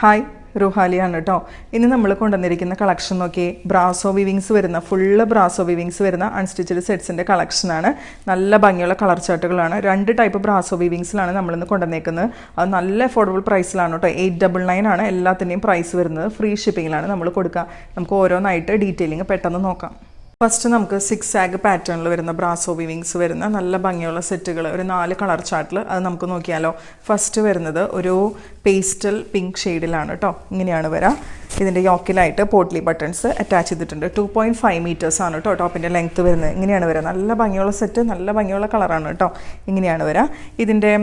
Hi റുഹാലിയാണ് കേട്ടോ. ഇന്ന് നമ്മൾ കൊണ്ടുവന്നിരിക്കുന്ന കളക്ഷൻ നോക്കി ബ്രാസോ വിവിങ്സ് വരുന്ന ഫുള്ള് ബ്രാസോ വിവിങ്സ് വരുന്ന അൺസ്റ്റിച്ചഡ് സെറ്റ്സിൻ്റെ കളക്ഷനാണ്. നല്ല ഭംഗിയുള്ള കളർ ചാർട്ടുകളാണ്. 2 ടൈപ്പ് ബ്രാസോ വിവിങ്സിലാണ് നമ്മളിന്ന് കൊണ്ടുവന്നേക്കുന്നത്. അത് നല്ല അഫോർഡബിൾ പ്രൈസിലാണ് കേട്ടോ. 899 ആണ് എല്ലാത്തിൻ്റെയും പ്രൈസ് വരുന്നത്. ഫ്രീ ഷിപ്പിങ്ങിലാണ് നമ്മൾ കൊടുക്കുക. നമുക്ക് ഓരോന്നായിട്ട് ഡീറ്റെയിലിംഗ് പെട്ടെന്ന് നോക്കാം. ഫസ്റ്റ് നമുക്ക് 6 ആഗ് പാറ്റേണിൽ വരുന്ന ബ്രാസോ വിവിങ്സ് വരുന്ന നല്ല ഭംഗിയുള്ള സെറ്റുകൾ ഒരു 4 കളർ ചാർട്ടിൽ അത് നമുക്ക് നോക്കിയാലോ. ഫസ്റ്റ് വരുന്നത് ഒരു പേസ്റ്റൽ പിങ്ക് ഷെയ്ഡിലാണ് കേട്ടോ. ഇങ്ങനെയാണ് വരിക. ഇതിൻ്റെ യോക്കിലായിട്ട് പോട്ട്ലി ബട്ടൺസ് അറ്റാച്ച് ചെയ്തിട്ടുണ്ട്. 2.5 മീറ്റേഴ്സ് ആണ് കേട്ടോ ടോപ്പിൻ്റെ ലെങ്ത്ത് വരുന്നത്. ഇങ്ങനെയാണ് വരിക. നല്ല ഭംഗിയുള്ള സെറ്റ്, നല്ല ഭംഗിയുള്ള കളറാണ് കേട്ടോ. ഇങ്ങനെയാണ് വരിക. ഇതിൻ്റെ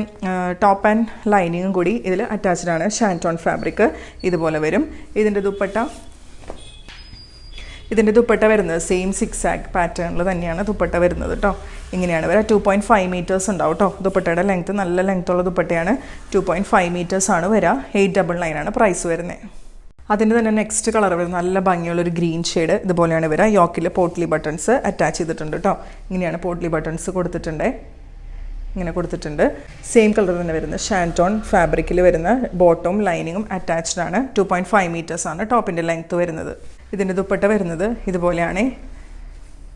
ടോപ്പ് ആൻഡ് ലൈനിങ്ങും കൂടി ഇതിൽ അറ്റാച്ച്ഡ് ആണ്. ഷാൻറ്റോൺ ഫാബ്രിക് ഇതുപോലെ വരും. ഇതിൻ്റെ ദുപ്പട്ട വരുന്നത് സെയിം 6 ആഗ് പാറ്റേണിൽ തന്നെയാണ് ദുപ്പട്ട വരുന്നത് കേട്ടോ. ഇങ്ങനെയാണ് വരിക. 2.5 മീറ്റേഴ്സ് ഉണ്ടാവും കേട്ടോ. ദുപ്പട്ടയുടെ ലെങ്ത്ത് നല്ല ലെങ്ത്തുള്ള ദുപ്പട്ടയാണ്. 2.5 മീറ്റേഴ്സ് ആണ് വരിക. 899 ആണ് പ്രൈസ് വരുന്നത്. അതിൻ്റെ തന്നെ നെക്സ്റ്റ് കളർ വരുന്നത് നല്ല ഭംഗിയുള്ളൊരു ഗ്രീൻ ഷെയ്ഡ് ഇതുപോലെയാണ് വരിക. യോക്കിൽ പോട്ട്ലി ബട്ടൺസ് അറ്റാച്ച് ചെയ്തിട്ടുണ്ട് കേട്ടോ. ഇങ്ങനെയാണ് പോട്ട്ലി ബട്ടൺസ് കൊടുത്തിട്ടുണ്ട്. ഇങ്ങനെ കൊടുത്തിട്ടുണ്ട്. സെയിം കളർ തന്നെ വരുന്നത് ഷാൻറ്റോൺ ഫാബ്രിക്കിൽ വരുന്ന ബോട്ടവും ലൈനിങ്ങും അറ്റാച്ച്ഡ് ആണ്. 2.5 മീറ്റേഴ്സ് ആണ് ടോപ്പിൻ്റെ ലെങ്ത്ത് വരുന്നത്. ഇതിൻ്റെ ദുപ്പട്ട വരുന്നത് ഇതുപോലെയാണ്.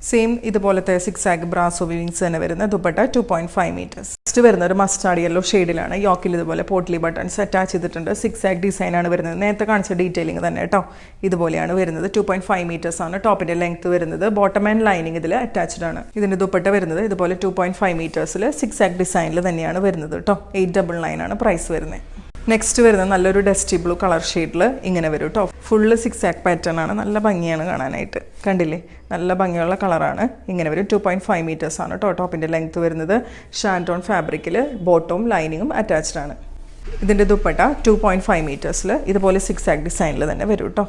സെയിം ഇതുപോലത്തെ 6 ആഗ് ബ്രാസോ വിവിങ്സ് തന്നെ വരുന്ന ദുപ്പട്ട 2.5 മീറ്റേഴ്സ്. നെക്സ്റ്റ് വരുന്ന ഒരു മസ്റ്റാർഡ് യെല്ലോ ഷെയ്ഡിലാണ്. യോക്കിൽ ഇതുപോലെ പോട്ട്ലി ബട്ടൺസ് അറ്റാച്ച് ചെയ്തിട്ടുണ്ട്. 6 ആഗ് ഡിസൈനാണ് വരുന്നത്. നേരത്തെ കാണിച്ച ഡീറ്റെയിലിംഗ് തന്നെ കേട്ടോ. ഇതുപോലെയാണ് വരുന്നത്. 2.5 മീറ്റേഴ്സ് ആണ് ടോപ്പിൻ്റെ ലെങ്ത്ത് വരുന്നത്. ബോട്ടം ആൻഡ് ലൈനിങ് ഇതിൽ അറ്റാച്ച്ഡ് ആണ്. ഇതിൻ്റെ ദുപ്പട്ട വരുന്നത് ഇതുപോലെ 2.5 മീറ്റേഴ്സിൽ 6 ആഗ് ഡിസൈനിൽ തന്നെയാണ് വരുന്നത് കേട്ടോ. 899 ആണ് പ്രൈസ് വരുന്നത്. നെക്സ്റ്റ് വരുന്നത് നല്ലൊരു ഡസ്റ്റി ബ്ലൂ കളർ ഷെയ്ഡിൽ ഇങ്ങനെ വരും കേട്ടോ. ഫുള്ള് 6 ആഗ് പാറ്റേൺ ആണ്. നല്ല ഭംഗിയാണ് കാണാനായിട്ട്. കണ്ടില്ലേ, നല്ല ഭംഗിയുള്ള കളറാണ്. ഇങ്ങനെ വരും. 2.5 മീറ്റേഴ്സ് ആണ് കേട്ടോ ടോപ്പിൻ്റെ ലെങ്ത്ത് വരുന്നത്. ഷാൻറ്റോൺ ഫാബ്രിക്കിൽ ബോട്ടവും ലൈനിങ്ങും അറ്റാച്ച്ഡ് ആണ്. ഇതിൻ്റെ ദുപ്പട്ട 2.5 മീറ്റേഴ്സിൽ ഇതുപോലെ 6 ആഗ് ഡിസൈനിൽ തന്നെ വരും കേട്ടോ.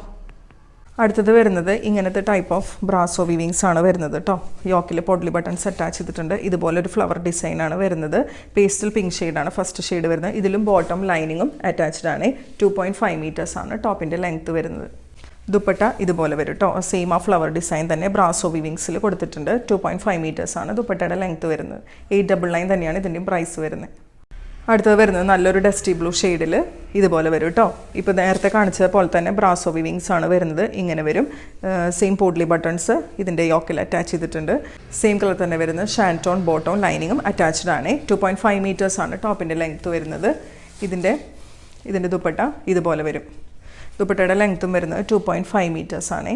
അടുത്തത് വരുന്നത് ഇങ്ങനത്തെ ടൈപ്പ് ഓഫ് ബ്രാസോ വിവിങ്സ് ആണ് വരുന്നത് കേട്ടോ. യോക്കിൽ പോട്ട്ലി ബട്ടൺസ് അറ്റാച്ച് ചെയ്തിട്ടുണ്ട്. ഇതുപോലെ ഒരു ഫ്ലവർ ഡിസൈനാണ് വരുന്നത്. പേസ്റ്റൽ പിങ്ക് ഷെയ്ഡാണ് ഫസ്റ്റ് ഷെയ്ഡ് വരുന്നത്. ഇതിലും ബോട്ടം ലൈനിങ്ങും അറ്റാച്ച്ഡ് ആണ്. 2.5 മീറ്റേഴ്സ് ആണ് ടോപ്പിൻ്റെ ലെങ്ത്ത് വരുന്നത്. ദുപ്പട്ട ഇതുപോലെ വരും കേട്ടോ. സെയിം ആ ഫ്ലവർ ഡിസൈൻ തന്നെ ബ്രാസോ വിവിങ്സിൽ കൊടുത്തിട്ടുണ്ട്. 2.5 മീറ്റേഴ്സ് ആണ് ദുപ്പട്ടയുടെ ലെങ്ത്ത് വരുന്നത്. 899 തന്നെയാണ് ഇതിൻ്റെയും പ്രൈസ് വരുന്നത്. അടുത്തത് വരുന്നത് നല്ലൊരു ഡസ്റ്റി ബ്ലൂ ഷെയ്ഡിൽ ഇതുപോലെ വരും കേട്ടോ. ഇപ്പോൾ നേരത്തെ കാണിച്ചത് പോലെ തന്നെ ബ്രാസോ വിവിങ്സ് ആണ് വരുന്നത്. ഇങ്ങനെ വരും. സെയിം പോട്ട്ലി ബട്ടൺസ് ഇതിൻ്റെ യോക്കിൽ അറ്റാച്ച് ചെയ്തിട്ടുണ്ട്. സെയിം കളർ തന്നെ വരുന്നത് ഷാൻറ്റോൺ ബോട്ടവും ലൈനിങ്ങും അറ്റാച്ച്ഡ് ആണ്. 2.5 മീറ്റേഴ്സ് ആണ് ടോപ്പിൻ്റെ ലെങ്ത്ത് വരുന്നത്. ഇതിൻ്റെ ദുപ്പട്ട ഇതുപോലെ വരും. ദുപ്പട്ടയുടെ ലെങ്ത്തും വരുന്നത് 2.5 മീറ്റേഴ്സ് ആണ്.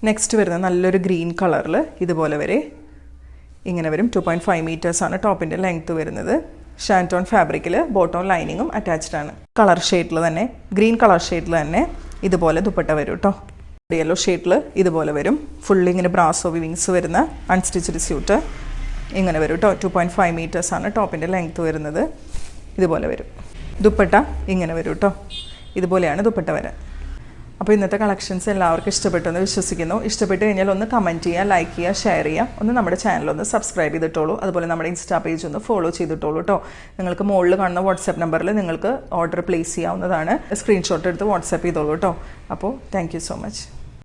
നെക്സ്റ്റ് വരുന്നത് നല്ലൊരു ഗ്രീൻ കളറിൽ ഇതുപോലെ വരെ ഇങ്ങനെ വരും. 2.5 മീറ്റേഴ്സ് ആണ് ടോപ്പിൻ്റെ ലെങ്ത്ത് വരുന്നത്. ഷാൻറ്റോൺ ഫാബ്രിക്കിൽ ബോട്ടവും ലൈനിങ്ങും അറ്റാച്ച്ഡ് ആണ്. കളർ ഷെയ്ഡിൽ തന്നെ ഗ്രീൻ കളർ ഷെയ്ഡിൽ തന്നെ ഇതുപോലെ ദുപ്പട്ട വരും കേട്ടോ. യെല്ലോ ഷെയ്ഡിൽ ഇതുപോലെ വരും. ഫുള്ളി ഇങ്ങനെ ബ്രാസോ വിവിങ്സ് വരുന്ന അൺസ്റ്റിച്ചഡ് സ്യൂട്ട് ഇങ്ങനെ വരും കേട്ടോ. 2.5 മീറ്റേഴ്സ് ആണ് ടോപ്പിൻ്റെ ലെങ്ത്ത് വരുന്നത്. ഇതുപോലെ വരും. ദുപ്പട്ട ഇങ്ങനെ വരും കേട്ടോ. ഇതുപോലെയാണ് ദുപ്പട്ട വരാൻ. അപ്പോൾ ഇന്നത്തെ കളക്ഷൻസ് എല്ലാവർക്കും ഇഷ്ടപ്പെട്ടെന്ന് വിശ്വസിക്കുന്നു. ഇഷ്ടപ്പെട്ട് കഴിഞ്ഞാൽ ഒന്ന് കമൻറ്റ് ചെയ്യുക, ലൈക്ക് ചെയ്യുക, ഷെയർ ചെയ്യുക. ഒന്ന് നമ്മുടെ ചാനലൊന്ന് സബ്സ്ക്രൈബ് ചെയ്തിട്ടോളൂ. അതുപോലെ നമ്മുടെ ഇൻസ്റ്റാ പേജ് ഒന്ന് ഫോളോ ചെയ്തിട്ടോളൂ കേട്ടോ. നിങ്ങൾക്ക് മുകളിൽ കാണുന്ന വാട്സാപ്പ് നമ്പറിൽ നിങ്ങൾക്ക് ഓർഡർ പ്ലേസ് ചെയ്യാവുന്നതാണ്. സ്ക്രീൻഷോട്ട് എടുത്ത് വാട്സാപ്പ് ചെയ്തോളൂ കേട്ടോ. അപ്പോൾ താങ്ക് യു സോ മച്ച്.